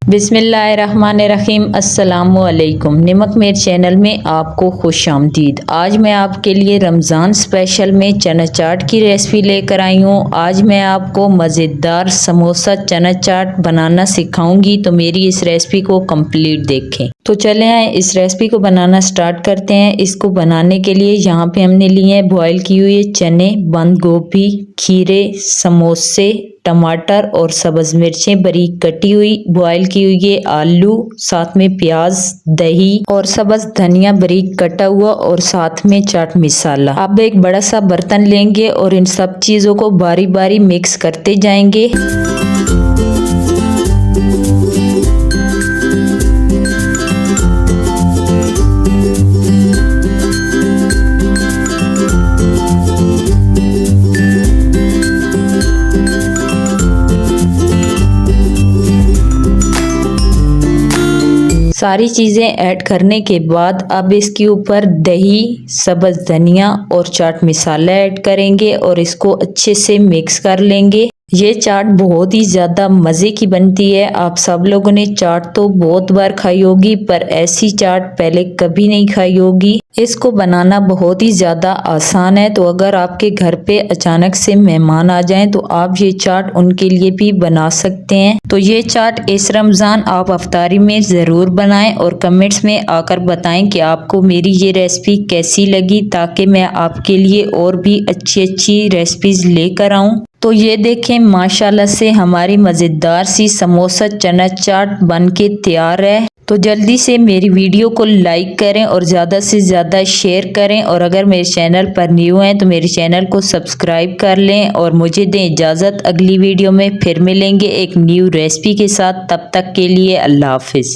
बिस्मिल्लाहिर्रहमानिर्रहीम। अस्सलामुअलैकुम। निमक मेर चैनल में आपको खुश आमदीद। आज मैं आपके लिए रमज़ान स्पेशल में चना चाट की रेसिपी लेकर आई हूँ। आज मैं आपको मज़ेदार समोसा चना चाट बनाना सिखाऊंगी, तो मेरी इस रेसिपी को कंप्लीट देखें। तो चलें आए इस रेसिपी को बनाना स्टार्ट करते हैं। इसको बनाने के लिए यहाँ पे हमने लिए हैं बॉयल किए हुए चने, बंद गोभी, खीरे, समोसे, टमाटर और सब्ज़ मिर्चें बारीक कटी हुई, बॉयल की हुई ये आलू, साथ में प्याज, दही और सब्ज़ धनिया बारीक कटा हुआ और साथ में चाट मसाला। अब एक बड़ा सा बर्तन लेंगे और इन सब चीज़ों को बारी बारी मिक्स करते जाएंगे। सारी चीज़ें ऐड करने के बाद अब इसके ऊपर दही, सब्ज़ धनिया और चाट मसाला ऐड करेंगे और इसको अच्छे से मिक्स कर लेंगे। ये चाट बहुत ही ज़्यादा मज़े की बनती है। आप सब लोगों ने चाट तो बहुत बार खाई होगी, पर ऐसी चाट पहले कभी नहीं खाई होगी। इसको बनाना बहुत ही ज़्यादा आसान है, तो अगर आपके घर पे अचानक से मेहमान आ जाएं तो आप ये चाट उनके लिए भी बना सकते हैं। तो ये चाट इस रमज़ान आप अफ्तारी में ज़रूर बनाएं और कमेंट्स में आकर बताएं कि आपको मेरी ये रेसिपी कैसी लगी, ताकि मैं आपके लिए और भी अच्छी रेसिपीज़ लेकर आऊँ। तो ये देखें, माशाल्लाह से हमारी मज़ेदार सी समोसा चना चाट बन के तैयार है। तो जल्दी से मेरी वीडियो को लाइक करें और ज़्यादा से ज़्यादा शेयर करें, और अगर मेरे चैनल पर न्यू हैं तो मेरे चैनल को सब्सक्राइब कर लें और मुझे दें इजाज़त। अगली वीडियो में फिर मिलेंगे एक न्यू रेसिपी के साथ। तब तक के लिए अल्लाह हाफिज़।